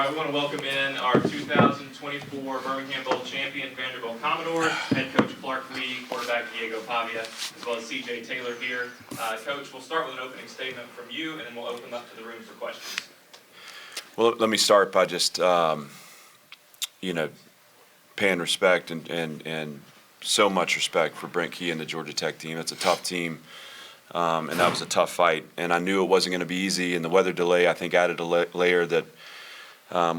All right, we want to welcome in our 2024 Birmingham Bowl champion, Vanderbilt Commodores, head coach Clark Lee, quarterback Diego Pavia, as well as C.J. Taylor here. Coach, we'll start with an opening statement from you, and then we'll open up to the room for questions. Well, let me start by just, paying respect and so much respect for Brent Key and the Georgia Tech team. It's a tough team, and that was a tough fight. And I knew it wasn't going to be easy, and the weather delay, I think, added a layer that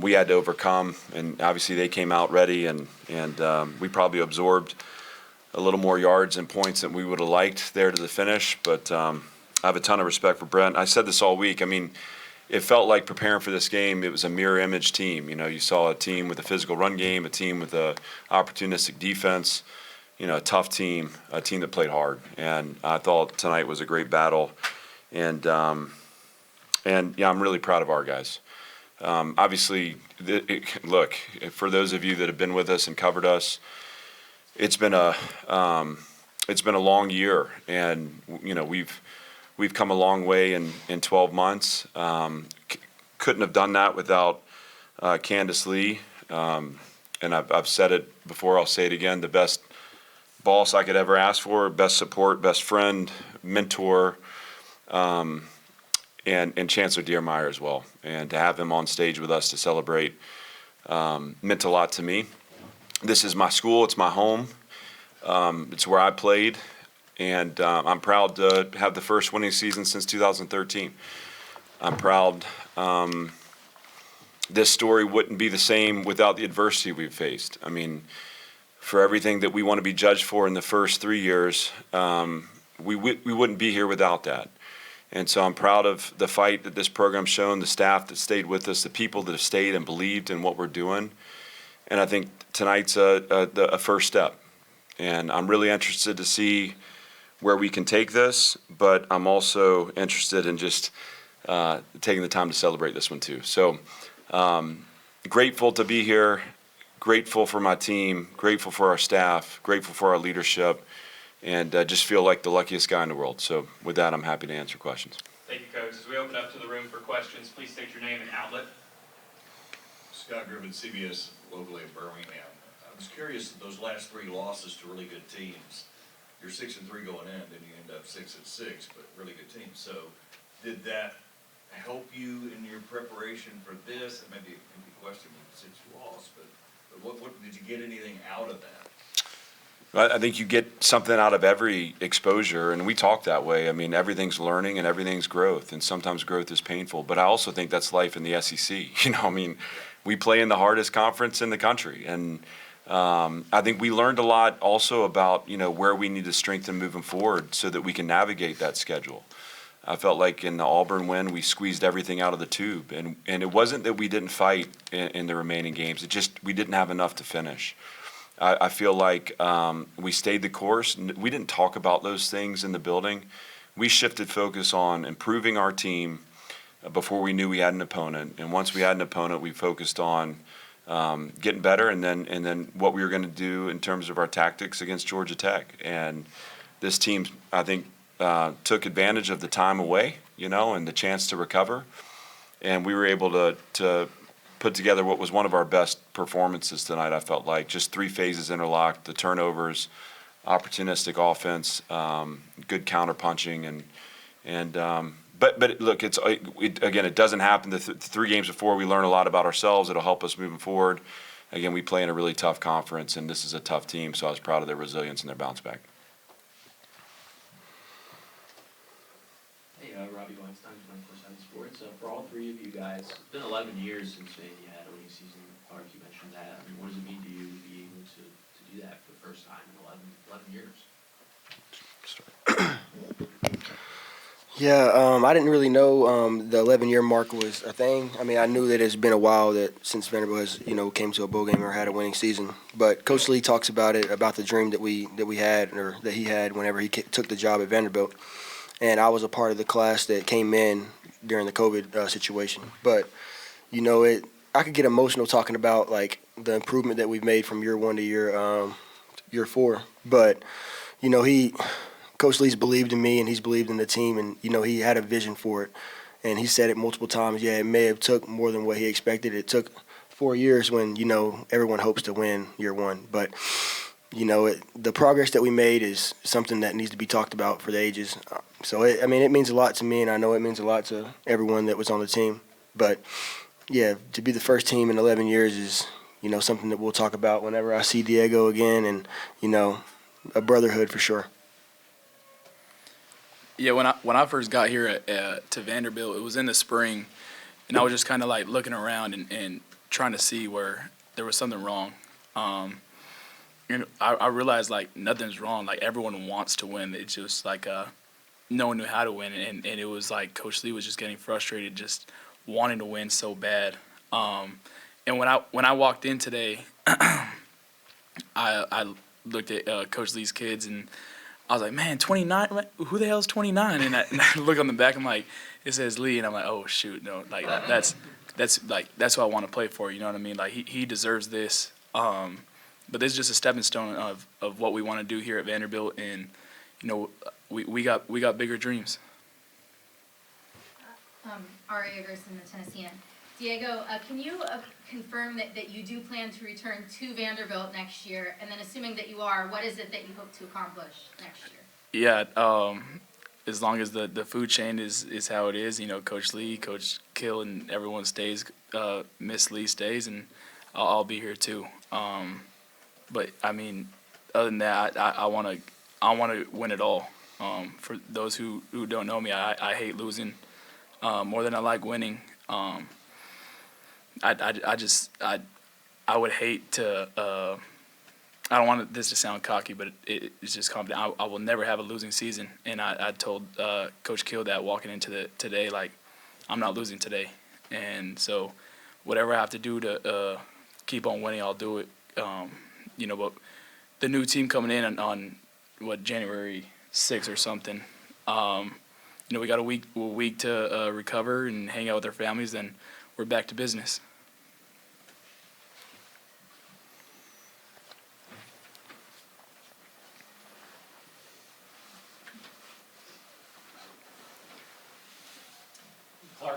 we had to overcome. And obviously they came out ready, and we probably absorbed a little more yards and points than we would have liked there to the finish. But I have a ton of respect for Brent. I said this all week. I mean, it felt like preparing for this game, it was a mirror image team. You know, you saw a team with a physical run game, a team with a opportunistic defense, a tough team, a team that played hard. And I thought tonight was a great battle. And I'm really proud of our guys. Obviously, look, for those of you that have been with us and covered us, it's been a long year, and we've come a long way in 12 months. Couldn't have done that without Candace Lee, and I've said it before. I'll say it again: the best boss I could ever ask for, best support, best friend, mentor. And Chancellor Diermeyer as well. And to have him on stage with us to celebrate meant a lot to me. This is my school. It's my home. It's where I played. And I'm proud to have the first winning season since 2013. I'm proud this story wouldn't be the same without the adversity we've faced. I mean, for everything that we want to be judged for in the first 3 years, we wouldn't be here without that. And so I'm proud of the fight that this program's shown, the staff that stayed with us, the people that have stayed and believed in what we're doing. And I think tonight's a first step. And I'm really interested to see where we can take this, but I'm also interested in just taking the time to celebrate this one too. So grateful to be here, grateful for my team, grateful for our staff, grateful for our leadership. And just feel like the luckiest guy in the world. So with that, I'm happy to answer questions. Thank you, Coach. As we open up to the room for questions, please state your name and outlet. Scott Griffin, CBS, locally in Birmingham. I was curious, those last three losses to really good teams. You're 6-3 going in, then you end up 6-6, but really good teams. So did that help you in your preparation for this? And maybe it can be questionable since you lost, but what did you get anything out of that? I think you get something out of every exposure, and we talk that way. I mean, everything's learning and everything's growth, and sometimes growth is painful. But I also think that's life in the SEC. We play in the hardest conference in the country, and I think we learned a lot also about where we need to strengthen moving forward so that we can navigate that schedule. I felt like in the Auburn win, we squeezed everything out of the tube, and it wasn't that we didn't fight in the remaining games. It just we didn't have enough to finish. I feel like we stayed the course. We didn't talk about those things in the building. We shifted focus on improving our team before we knew we had an opponent. And once we had an opponent, we focused on getting better and then what we were going to do in terms of our tactics against Georgia Tech. And this team, I think, took advantage of the time away, and the chance to recover. And we were able to put together what was one of our best performances tonight. I felt like just three phases interlocked, the turnovers, opportunistic offense, good counter punching, but look, again, it doesn't happen. The 3 games before, we learn a lot about ourselves. It'll help us moving forward. Again, we play in a really tough conference, and this is a tough team. So I was proud of their resilience and their bounce back. Hey, Robbie Weinstein, 24/7 Sports. For all three of you guys, it's been 11 years since maybe you had a winning season. Clark, you mentioned that. I mean, what does it mean to you to be able to do that for the first time in 11 years? Yeah, I didn't really know the 11-year mark was a thing. I mean, I knew that it's been a while that since Vanderbilt has, came to a bowl game or had a winning season. But Coach Lee talks about it, about the dream that we had, or that he had whenever he took the job at Vanderbilt. And I was a part of the class that came in during the COVID situation. But, I could get emotional talking about, like, the improvement that we've made from year 1 to year 4. But, Coach Lee's believed in me, and he's believed in the team, and, he had a vision for it. And he said it multiple times. Yeah, it may have took more than what he expected. It took 4 years when, everyone hopes to win year one. But, the progress that we made is something that needs to be talked about for the ages. So, it means a lot to me, and I know it means a lot to everyone that was on the team. But, yeah, to be the first team in 11 years is, something that we'll talk about whenever I see Diego again, and, a brotherhood for sure. Yeah, when I first got here to Vanderbilt, it was in the spring, and I was just kind of like looking around and trying to see where there was something wrong. I realized like nothing's wrong. Like everyone wants to win. It's just like no one knew how to win, and it was like Coach Lee was just getting frustrated, just wanting to win so bad. And when I walked in today, I looked at Coach Lee's kids and I was like, man, 29? Who the hell is 29? And I look on the back, I'm like, it says Lee, and I'm like, oh shoot, no, like that's what I want to play for. You know what I mean? Like he deserves this. But this is just a stepping stone of what we want to do here at Vanderbilt, and we got bigger dreams. Ari Agerson, the Tennessean. Diego, can you confirm that you do plan to return to Vanderbilt next year? And then assuming that you are, what is it that you hope to accomplish next year? Yeah, as long as the food chain is how it is, Coach Lee, Coach Kill, and everyone stays, Miss Lee stays, and I'll be here too. But I mean, other than that, I want to win it all. For those who don't know me, I hate losing more than I like winning. I would hate to. I don't want this to sound cocky, but it's just confident. I will never have a losing season, and I told Coach Kill that walking into today, like I'm not losing today, and so whatever I have to do to keep on winning, I'll do it. But the new team coming in on January 6th or something. We got a week to recover and hang out with our families, then we're back to business.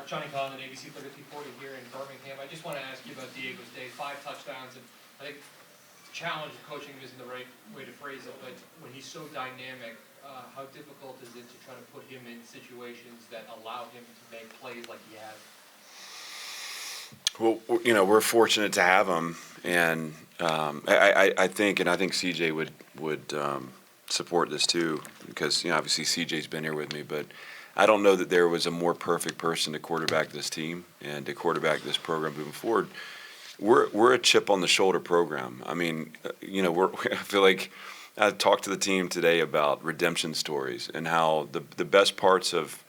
Johnny Collin, ABC 3340 here in Birmingham. I just want to ask you about Diego's day. 5 touchdowns, and I think challenge coaching isn't the right way to phrase it, but when he's so dynamic, how difficult is it to try to put him in situations that allow him to make plays like he has? Well, we're fortunate to have him, and I think CJ would support this too, because obviously CJ's been here with me, but I don't know that there was a more perfect person to quarterback this team and to quarterback this program moving forward. We're a chip on the shoulder program. I mean, I feel like I talked to the team today about redemption stories and how the best parts of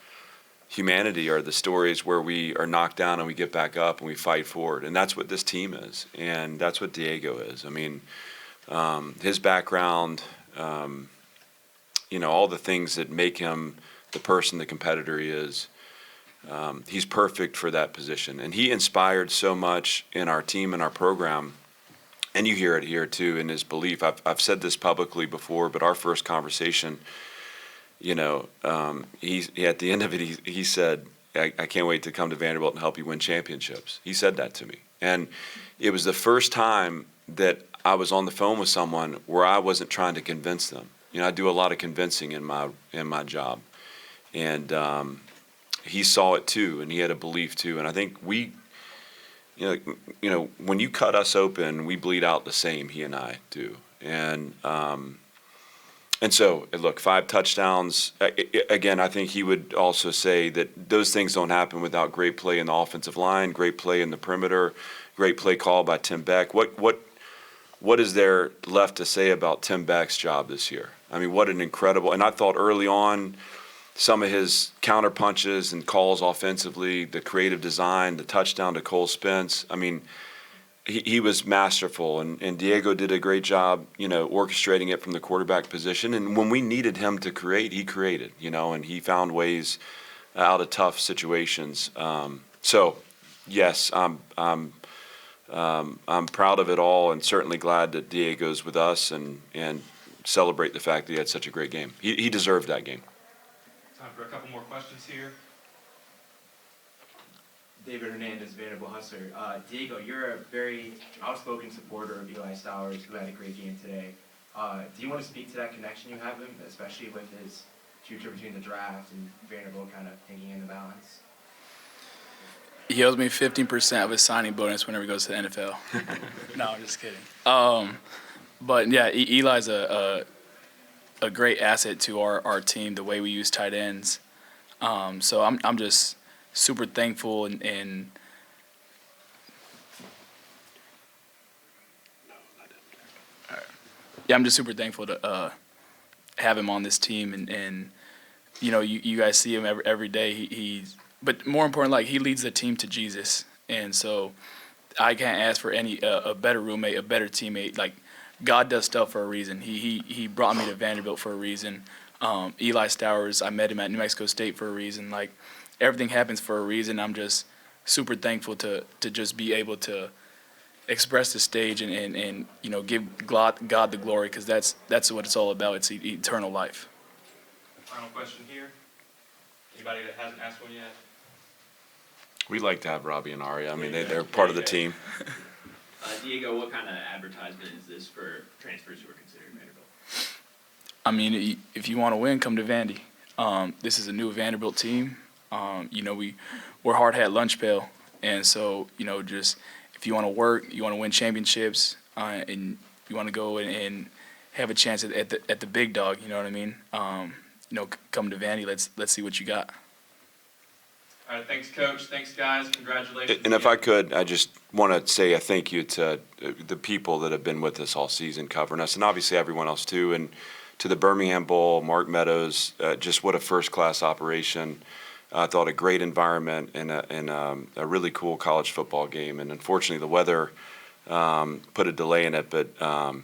humanity are the stories where we are knocked down and we get back up and we fight forward. And that's what this team is, and that's what Diego is. I mean, his background, all the things that make him the person, the competitor he is, he's perfect for that position. And he inspired so much in our team and our program, and you hear it here too in his belief. I've said this publicly before, but our first conversation, he at the end of it, he said, I can't wait to come to Vanderbilt and help you win championships. He said that to me. And it was the first time that I was on the phone with someone where I wasn't trying to convince them. I do a lot of convincing in my job. And he saw it too, and he had a belief too. And I think when you cut us open, we bleed out the same. He and I do. And so, look, 5 touchdowns. Again, I think he would also say that those things don't happen without great play in the offensive line, great play in the perimeter, great play call by Tim Beck. What is there left to say about Tim Beck's job this year? I mean, what an incredible. And I thought early on, some of his counter punches and calls offensively, the creative design, the touchdown to Cole Spence. I mean, he was masterful, and Diego did a great job, orchestrating it from the quarterback position. And when we needed him to create, he created, and he found ways out of tough situations. So, yes, I'm proud of it all, and certainly glad that Diego's with us, and celebrate the fact that he had such a great game. He deserved that game. Time for a couple more questions here. David Hernandez, Vanderbilt Hustler. Diego, you're a very outspoken supporter of Eli Stowers, who had a great game today. Do you want to speak to that connection you have with him, especially with his future between the draft and Vanderbilt kind of hanging in the balance? He owes me 15% of his signing bonus whenever he goes to the NFL. No, I'm just kidding. But yeah, Eli's a great asset to our team, the way we use tight ends. So I'm just super thankful and yeah, I'm just super thankful to have him on this team, and you know, you guys see him every day. He's, but more important, like, he leads the team to Jesus, and so I can't ask for any a better roommate, a better teammate. Like, God does stuff for a reason. He brought me to Vanderbilt for a reason. Eli Stowers, I met him at New Mexico State for a reason. Like, everything happens for a reason. I'm just super thankful to just be able to express the stage and you know, give God the glory, because that's what it's all about. It's eternal life. Final question here. Anybody that hasn't asked one yet? We like to have Robbie and Ari. I mean, they're part of the team. Diego, what kind of advertisement is this for transfers who are considered Vanderbilt? I mean, if you want to win, come to Vandy. This is a new Vanderbilt team. You know, we're hard hat lunch pail, and so, you know, just if you want to work, you want to win championships, and you want to go and have a chance at the big dog. You know what I mean? You know, come to Vandy. Let's see what you got. All right, thanks, Coach. Thanks, guys. Congratulations. And if I could, I just want to say a thank you to the people that have been with us all season covering us, and obviously everyone else too, and to the Birmingham Bowl, Mark Meadows, just what a first-class operation. I thought a great environment and a really cool college football game. And unfortunately, the weather put a delay in it. But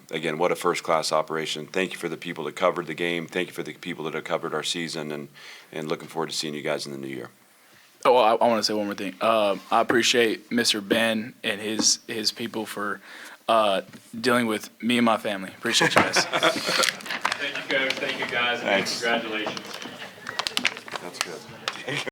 again, what a first-class operation. Thank you for the people that covered the game. Thank you for the people that have covered our season. And looking forward to seeing you guys in the new year. Oh, I want to say one more thing. I appreciate Mr. Ben and his people for dealing with me and my family. Appreciate you guys. Thank you, Coach. Thank you, guys. And Thanks. congratulations. That's good.